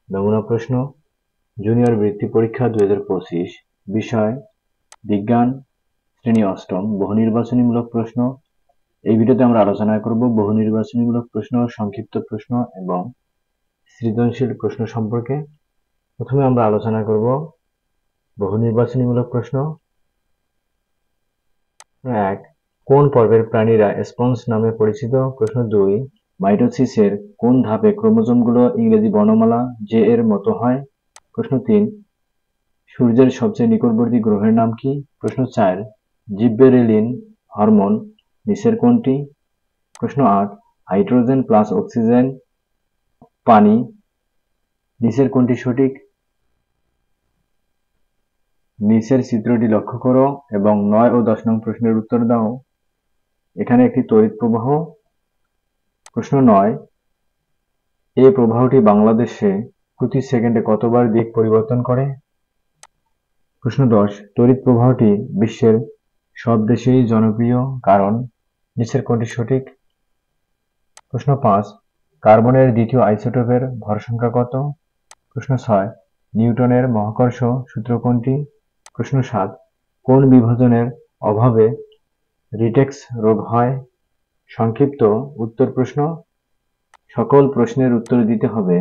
নমুনা প্রশ্ন, জুনিয়র বৃত্তি পরীক্ষা 2025, বিষয় বিজ্ঞান, শ্রেণী অষ্টম, বহু নির্বাচনীমূলক প্রশ্ন। এই ভিডিওতে আমরা আলোচনা করব বহু নির্বাচনীমূলক প্রশ্ন, সংক্ষিপ্ত প্রশ্ন এবং সৃজনশীল প্রশ্ন সম্পর্কে। প্রথমে আমরা আলোচনা করব বহু নির্বাচনীমূলক প্রশ্ন। 1. কোন পর্বের প্রাণীরা স্পঞ্জ নামে পরিচিত? প্রশ্ন 2. মাইটোসিসের কোন ধাপে ক্রোমোজোমগুলো ইংরেজি বর্ণমালা জে এর মতো হয়? প্রশ্ন 3. সূর্যের সবচেয়ে নিকটবর্তী গ্রহের নাম কি? প্রশ্ন 4. জিব্বেরেলিন হরমোন নিচের কোনটি? প্রশ্ন 8. হাইড্রোজেন প্লাস অক্সিজেন পানি নিচের কোনটি সঠিক? নিচের চিত্রটি লক্ষ্য করো এবং 9 ও 10 নং প্রশ্নের উত্তর দাও। এখানে একটি তড়িৎ প্রবাহ। প্রশ্ন 9. এই প্রবাহটি বাংলাদেশে প্রতি সেকেন্ডে কতবার দিক পরিবর্তন করে? প্রশ্ন 10. তড়িৎ প্রবাহটি বিশ্বের সব দেশেই জনপ্রিয় কারণ নিচের কোনটি সঠিক? প্রশ্ন 5. কার্বনের দ্বিতীয় আইসোটোপের ভর সংখ্যা কত? প্রশ্ন 6. নিউটনের মহাকর্ষ সূত্র কোনটি? প্রশ্ন 7. কোন বিভাজনের অভাবে রিটেক্স রোগ হয়? সংক্ষিপ্ত উত্তর প্রশ্ন। সকল প্রশ্নের উত্তর দিতে হবে।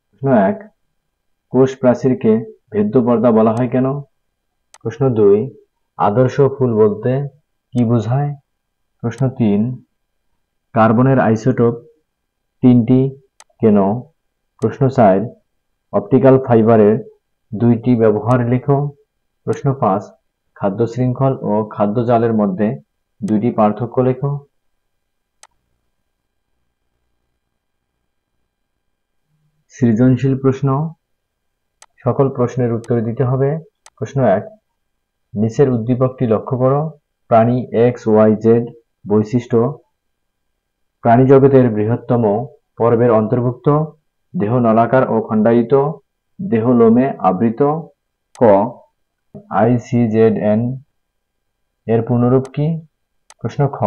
প্রশ্ন 1. কোষ প্রাচীরকে ভেদ্য পর্দা বলা হয় কেন? প্রশ্ন 2. আদর্শ ফুল বলতে কি বোঝায়? প্রশ্ন 3. কার্বনের আইসোটোপ 3টি কেন? প্রশ্ন 4. অপটিক্যাল ফাইবারের 2টি ব্যবহার লেখো। প্রশ্ন 5. খাদ্য শৃঙ্খল ও খাদ্য জালের মধ্যে 2টি পার্থক্য লেখো। সৃজনশীল প্রশ্ন। সকল প্রশ্নের উত্তর দিতে হবে। প্রশ্ন 1. নিচের উদ্দীপকটি লক্ষ্য করো। প্রাণী এক্স ওয়াই জেড বৈশিষ্ট্য প্রাণীজগতের বৃহত্তম পর্বের অন্তর্ভুক্ত। দেহ নলাকার ও খণ্ডায়িত, দেহ লোমে আবৃত। ক. ICZN এর পূর্ণরূপ কি? প্রশ্ন খ.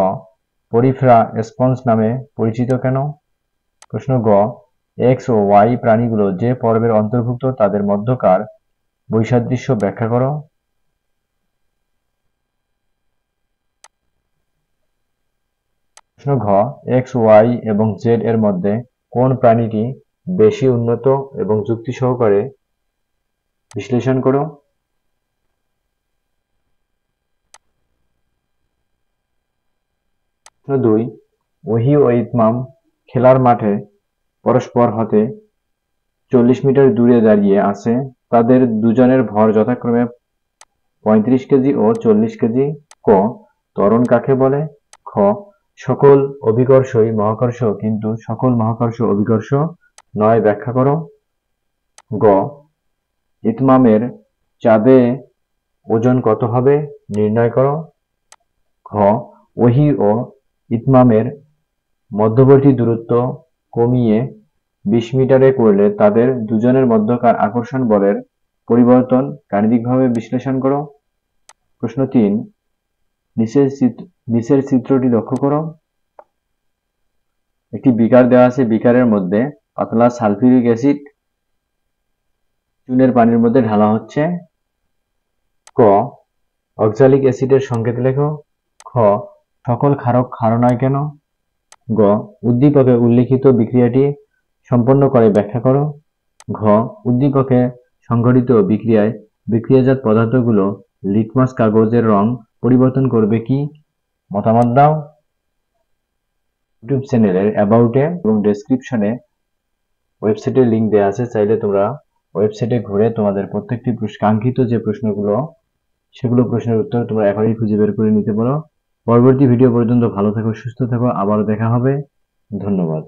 পরিফেরা স্পঞ্জ নামে পরিচিত কেন? প্রশ্ন গ. এক্স ও ওয়াই প্রাণীগুলো যে পর্বের অন্তর্ভুক্ত তাদের মধ্যকার বৈসাদৃশ্য ব্যাখ্যা করো। প্রশ্ন ঘ. এক্স, ওয়াই এবং জেড এর মধ্যে কোন প্রাণীটি বেশি উন্নত এবং যুক্তি সহকারে বিশ্লেষণ করো। প্রশ্ন 2. ওহী ও ইতমাম খেলার মাঠে পরস্পর হতে 40 মিটার দূরে দাঁড়িয়ে আছে। তাদের দুজনের ভর যথাক্রমে 35 কেজি ও 40 কেজি। ক. ত্বরণ কাকে বলে? খ. সকল অভিকর্ষই মহাকর্ষ কিন্তু সকল মহাকর্ষ অভিকর্ষ নয়, ব্যাখ্যা করো। গ. ইতমামের চাঁদে ওজন কত হবে নির্ণয় করো। ঘ. ওহী ও ইতমামের মধ্যবর্তী দূরত্ব কমিয়ে 20 মিটারে করলে তাদের দুজনের মধ্যকার আকর্ষণ বলের পরিবর্তন গাণিতিকভাবে বিশ্লেষণ করো। প্রশ্ন 3. নিচের চিত্রটি লক্ষ্য করো। একটি বিকার দেওয়া আছে, বিকারের মধ্যে পাতলা সালফিউরিক অ্যাসিড চুনের পানির মধ্যে ঢালা হচ্ছে। ক. অক্সালিক অ্যাসিডের সংকেত লেখো। খ. সকল ক্ষারক ক্ষার নয় কেন? গ. উদ্দীপকে উল্লিখিত বিক্রিয়াটি সম্পন্ন করে ব্যাখ্যা করো। ঘ. উদ্দীপকে সংঘটিত বিক্রিয়ায় বিক্রিয়াজাত পদার্থগুলো লিটমাস কাগজের রং পরিবর্তন করবে কি? মতামত দাও। ইউটিউব চ্যানেলের অ্যাবাউটে এবং ডেসক্রিপশনে ওয়েবসাইটের লিঙ্ক দেওয়া আছে, চাইলে তোমরা ওয়েবসাইটে ঘুরে তোমাদের প্রত্যেকটি কাঙ্ক্ষিত যে প্রশ্নগুলো সেগুলো প্রশ্নের উত্তর তোমরা এখনই খুঁজে বের করে নিতে পারো। পরবর্তী ভিডিও পর্যন্ত ভালো থাকো, সুস্থ থাকো, আবারও দেখা হবে। ধন্যবাদ।